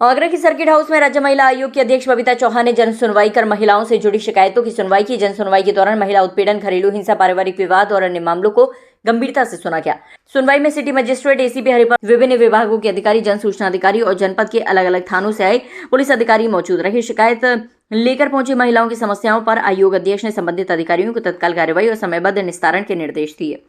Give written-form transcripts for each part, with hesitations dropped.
आगरा की circuit house में राज्य महिला आयोग की अध्यक्ष बबीता चौहान ने जन सुनवाई कर महिलाओं से जुड़ी शिकायतों की सुनवाई की। जन सुनवाई के दौरान महिला उत्पीड़न, घरेलू हिंसा, पारिवारिक विवाद और अन्य मामलों को गंभीरता से सुना गया। सुनवाई में सिटी मजिस्ट्रेट एसीपी हरिपाल, विभिन्न विभागों के अधिकारी, जन सूचना अधिकारी और जनपद के अलग अलग थानों से आए पुलिस अधिकारी मौजूद रहे। शिकायत लेकर पहुंची महिलाओं की समस्याओं पर आयोग अध्यक्ष ने संबंधित अधिकारियों को तत्काल कार्रवाई और समयबद्ध निस्तारण के निर्देश दिए।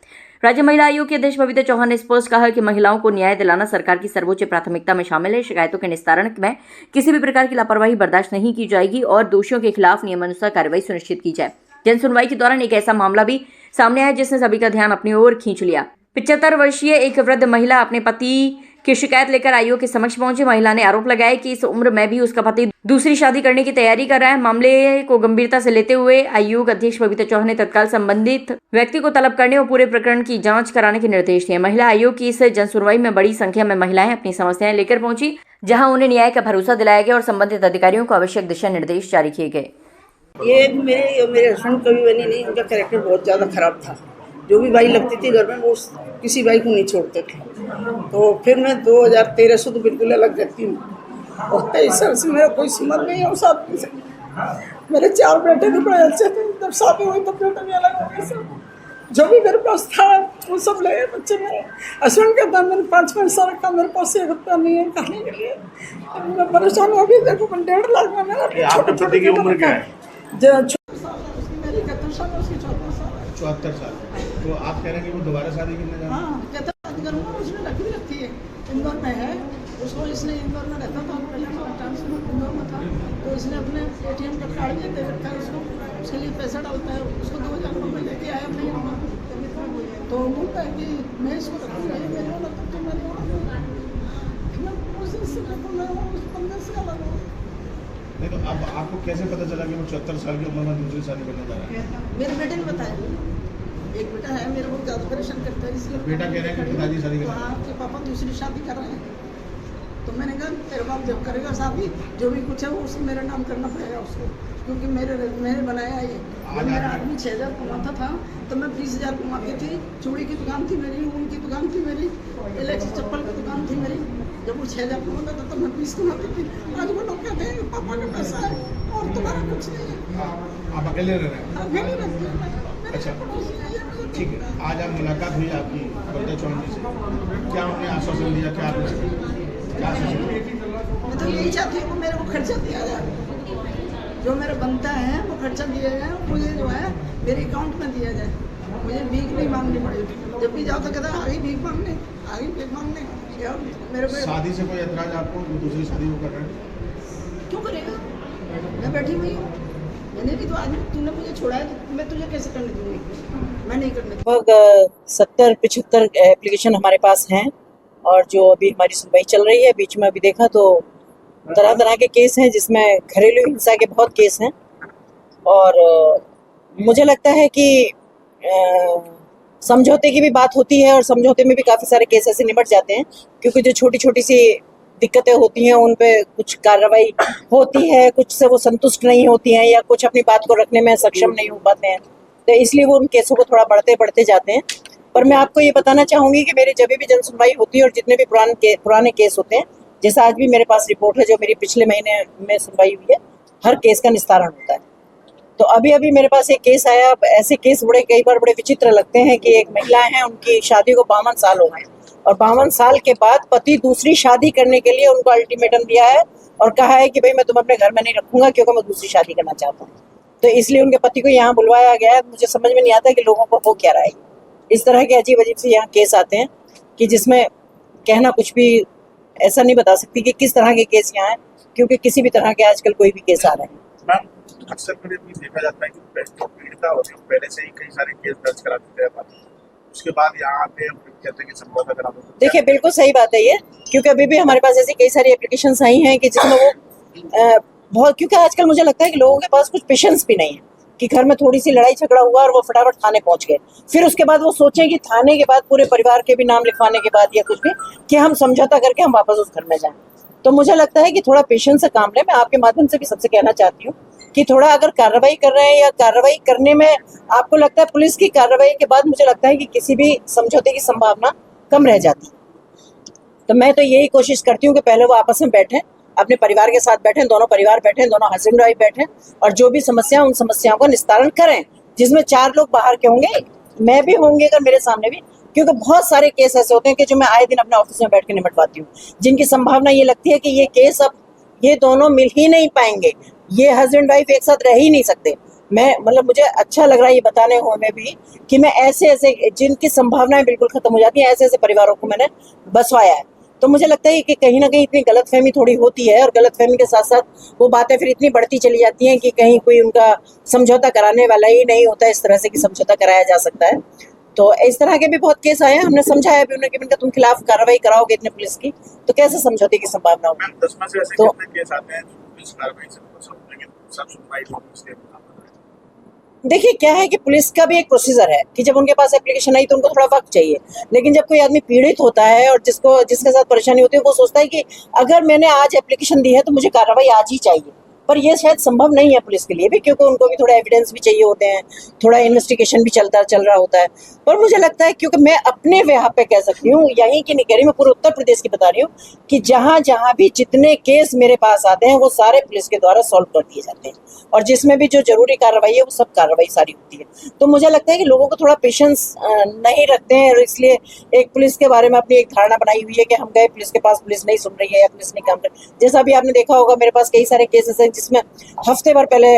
राज्य महिला आयोग के अध्यक्ष बबीता चौहान ने स्पष्ट कहा कि महिलाओं को न्याय दिलाना सरकार की सर्वोच्च प्राथमिकता में शामिल है। शिकायतों के निस्तारण में किसी भी प्रकार की लापरवाही बर्दाश्त नहीं की जाएगी और दोषियों के खिलाफ नियमानुसार कार्रवाई सुनिश्चित की जाए। जन सुनवाई के दौरान एक ऐसा मामला भी सामने आया जिसने सभी का ध्यान अपनी ओर खींच लिया। 75 वर्षीय एक वृद्ध महिला अपने पति की शिकायत लेकर आयोग के समक्ष पहुंची। महिला ने आरोप लगाया कि इस उम्र में भी उसका पति दूसरी शादी करने की तैयारी कर रहा है। मामले को गंभीरता से लेते हुए आयोग अध्यक्ष बबीता चौहान ने तत्काल संबंधित व्यक्ति को तलब करने और पूरे प्रकरण की जांच कराने के निर्देश दिए। महिला आयोग की इस जनसुनवाई में बड़ी संख्या में महिलाएं अपनी समस्याएं लेकर पहुंची, जहां उन्हें न्याय का भरोसा दिलाया गया और संबंधित अधिकारियों को आवश्यक दिशा निर्देश जारी किए गए। ये मेरे हस्बैंड कभी बनी नहीं, उनका कैरेक्टर बहुत ज़्यादा खराब था। जो भी भाई लगती थी घर में वो किसी भाई को नहीं छोड़ते थे। तो फिर मैं 2013 से तो बिल्कुल अलग रहती हूँ और 23 साल से मेरा कोई संबंध नहीं है उस आदमी से। मेरे 4 बेटे थे, बड़े अच्छे थे। जब शादी हुई तब बेटे भी अलग हो गए सब। जो भी मेरे पास था वो सब ले गए बच्चे मेरे। हस्बैंड का दाम मैंने 5 साल का, मेरे पास 1 रुपया नहीं है खाने के लिए। मैं परेशान हो गई। देखो 1.5 लाख में मेरा आपके छोटे की उम्र क्या है? 74 साल। तो आप कह रहे हैं कि वो दोबारा शादी करने जा रहे हैं? हाँ, कहता शादी करूँगा। उसने लड़की भी रखी है, इंदौर में है। उसको इसने इंदौर में रहता था, पहले ट्रांसफर इंदौर में था। तो इसने अपने ATM का कार्ड भी दे रखा है उसको, उसके लिए पैसा डालता है। उसको 2000 रुपये लेके आया अपने यहाँ। तो बोलता है कि मैं इसको रखूँगा, ये मेरे वाला तब तो मेरे वाला। मैं उस बंदे से अलग हूँ। नहीं तो अब आपको कैसे पता चला कि वो 74 साल की उम्र में दूसरी शादी करने जा रहा है? मेरे बेटे ने बताया। एक बेटा है मेरे को, ज़्यादा परेशान करता है इसलिए। बेटा कह रहे हैं कि पिताजी शादी कर रहे हैं? हाँ, कि पापा दूसरी शादी कर रहे हैं। तो मैंने कहा तेरे बाप जब करेगा शादी, जो भी कुछ है वो उसको मेरा नाम करना पड़ेगा उसको, क्योंकि मैंने बनाया ये। मेरा आदमी 6000 कमाता था तो मैं 20,000 कमाती थी। चूड़ी की दुकान थी मेरी, ऊन की दुकान थी मेरी, इलेक्ट्रिक चप्पल की दुकान थी मेरी। जब वो 6000 कमाता था तो मैं 20 कमाती थी। आज वो लोग कहते हैं कि पापा का पैसा है और तुम्हारा कुछ नहीं है। आप अकेले रह रहे हैं? अकेले रहती हूँ मैं। अच्छा, ठीक है। आज आप मुलाकात हुई आपकी बबीता चौहान जी से, क्या उन्होंने आश्वासन दिया? क्या आश्वासन? मैं तो यही चाहती हूँ मेरे को खर्चा दिया जाए, जो मेरा बनता है वो खर्चा दिया जाए। मुझे जो है मेरे अकाउंट में दिया जाए, मुझे भीख नहीं मांगनी पड़ेगी। जब भी जाओ तो कहता है आगे भीख मांगने, आगे भीख मांगने। मेरे को शादी से कोई ऐतराज आपको? दूसरी शादी वो कर रहे हैं? क्यों करेगा? मैं बैठी हुई हूँ। मैंने भी तो आज तूने मुझे छोड़ा है तो मैं तुझे कैसे करने दूँगी? मैं नहीं करने दूँगी। लगभग 70-75 एप्लीकेशन हमारे पास हैं और जो अभी हमारी सुनवाई चल रही है। बीच में अभी देखा तो तरह तरह के केस हैं, जिसमें घरेलू हिंसा के बहुत केस हैं। और मुझे लगता है कि समझौते की भी बात होती है और समझौते में भी काफ़ी सारे केस ऐसे निपट जाते हैं, क्योंकि जो छोटी छोटी सी दिक्कतें होती हैं उन पे कुछ कार्रवाई होती है, कुछ से वो संतुष्ट नहीं होती हैं या कुछ अपनी बात को रखने में सक्षम नहीं हो पाते हैं, तो इसलिए वो उन केसों को थोड़ा बढ़ते जाते हैं। पर मैं आपको ये बताना चाहूँगी कि मेरी जब भी जन सुनवाई होती है और जितने भी पुराने केस होते हैं, जैसा आज भी मेरे पास रिपोर्ट है जो मेरी पिछले महीने में सुनवाई हुई है, हर केस का निस्तारण होता है। तो अभी मेरे पास एक केस आया। ऐसे केस कई बार बड़े विचित्र लगते हैं कि एक महिला है, उनकी शादी को 52 साल हो गए और 52 साल के बाद पति दूसरी शादी करने के लिए उनको अल्टीमेटम दिया है और कहा है कि भाई मैं तुम्हें अपने घर में नहीं रखूंगा क्योंकि मैं दूसरी शादी करना चाहता हूँ। तो इसलिए उनके पति को यहाँ बुलवाया गया है। मुझे समझ में नहीं आता कि लोगों को हो क्या रहा है। इस तरह के अजीब से यहाँ केस आते हैं कि जिसमें कहना कुछ भी ऐसा नहीं बता सकती कि किस तरह के केस यहाँ हैं, क्योंकि किसी भी तरह के आजकल कोई भी केस आ रहे हैं। मैम, अक्सर कभी देखा जाता है कि पीड़िता होती है पहले से ही कई सारे केस दर्ज करा देते हैं, उसके बाद यहाँ आते हैं कहते हैं कि समझौता करा दो। देखिए, बिल्कुल सही बात है ये, क्योंकि अभी भी हमारे पास ऐसी कई सारी एप्लीकेशंस आई हैं कि जिसमें वो बहुत, क्योंकि आजकल मुझे लगता है कि लोगों के पास कुछ पेशेंस भी नहीं है कि घर में थोड़ी सी लड़ाई झगड़ा हुआ और वो फटाफट थाने पहुंच गए, फिर उसके बाद वो सोचें कि थाने के बाद पूरे परिवार के भी नाम लिखवाने के बाद या कुछ भी कि हम समझौता करके हम वापस उस घर में जाएं। तो मुझे लगता है कि थोड़ा पेशेंस से काम लें। मैं आपके माध्यम से भी सबसे कहना चाहती हूँ कि थोड़ा अगर कार्रवाई कर रहे हैं या कार्रवाई करने में आपको लगता है पुलिस की कार्रवाई के बाद मुझे लगता है कि किसी भी समझौते की संभावना कम रह जाती है। तो मैं तो यही कोशिश करती हूँ कि पहले वो आपस में बैठें, अपने परिवार के साथ बैठें, दोनों परिवार बैठें, दोनों हस्बैंड वाइफ बैठें और जो भी समस्या उन समस्याओं का निस्तारण करें, जिसमें 4 लोग बाहर के होंगे, मैं भी होंगे अगर मेरे सामने भी, क्योंकि बहुत सारे केस ऐसे होते हैं कि जो मैं आए दिन अपने ऑफिस में बैठ के निपटवाती हूँ, जिनकी संभावना ये लगती है कि ये केस अब ये दोनों मिल ही नहीं पाएंगे, ये हस्बैंड वाइफ एक साथ रह ही नहीं सकते। मैं मतलब मुझे अच्छा लग रहा है ये बताने हुए में भी कि मैं ऐसे ऐसे जिनकी संभावनाएं बिल्कुल खत्म हो जाती हैं, ऐसे ऐसे परिवारों को मैंने बसवाया है। तो मुझे लगता है कि कहीं ना कहीं इतनी गलतफहमी थोड़ी होती है और गलतफहमी के साथ साथ वो बातें फिर इतनी बढ़ती चली जाती हैं कि कहीं कोई उनका समझौता कराने वाला ही नहीं होता इस तरह से कि समझौता कराया जा सकता है। तो इस तरह के भी बहुत केस आए हैं, हमने समझाया भी उन्हें कि तुम खिलाफ कार्रवाई कराओगे इतने पुलिस की तो कैसे समझौते की संभावना होगी। मैम 10 में से ऐसे तो- कितने केस आते हैं जो पुलिस कार्रवाई से लेकिन सब सुनवाई होगी उसके बाद? देखिए क्या है कि पुलिस का भी एक प्रोसीजर है कि जब उनके पास एप्लीकेशन आई तो उनको थोड़ा वक्त चाहिए, लेकिन जब कोई आदमी पीड़ित होता है और जिसके साथ परेशानी होती है वो सोचता है कि अगर मैंने आज एप्लीकेशन दी है तो मुझे कार्रवाई आज ही चाहिए, पर यह शायद संभव नहीं है पुलिस के लिए भी, क्योंकि उनको भी थोड़ा एविडेंस भी चाहिए होते हैं, थोड़ा इन्वेस्टिगेशन भी चल रहा होता है। पर मुझे लगता है क्योंकि मैं अपने यहाँ पे कह सकती हूँ, यहीं की नहीं कह रही, मैं पूरे उत्तर प्रदेश की बता रही हूँ कि जहाँ जहाँ भी जितने केस मेरे पास आते हैं वो सारे पुलिस के द्वारा सॉल्व कर दिए जाते हैं और जिसमें भी जो जरूरी कार्रवाई है वो सब कार्रवाई सारी होती है। तो मुझे लगता है कि लोगों को थोड़ा पेशेंस नहीं रखते हैं और इसलिए एक पुलिस के बारे में अपनी एक धारणा बनाई हुई है कि हम गए पुलिस के पास, पुलिस नहीं सुन रही है या पुलिस नहीं काम कर। जैसा भी आपने देखा होगा मेरे पास कई सारे केसेस हैं जिसमें हफ्ते भर पहले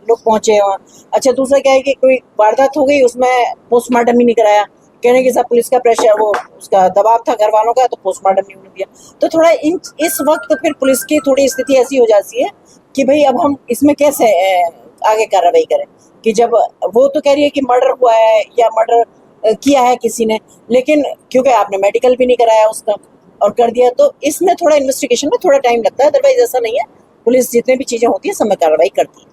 लोग पहुंचे हैं। अच्छा दूसरा क्या है कि कोई वारदात हो गई उसमें पोस्टमार्टम ही नहीं कराया, कहने के साथ पुलिस का प्रेशर वो उसका दबाव था घर वालों का तो पोस्टमार्टम नहीं होने दिया। तो थोड़ा इस वक्त फिर पुलिस की थोड़ी स्थिति ऐसी हो जाती है कि भाई अब हम इसमें कैसे आगे कार्रवाई करें, कि जब वो तो कह रही है कि मर्डर हुआ है या मर्डर किया है किसी ने, लेकिन क्योंकि आपने मेडिकल भी नहीं कराया उसका और कर दिया, तो इसमें थोड़ा इन्वेस्टिगेशन में थोड़ा टाइम लगता है। अदरवाइज ऐसा नहीं है, पुलिस जितने भी चीजें होती है सब में कार्रवाई करती है।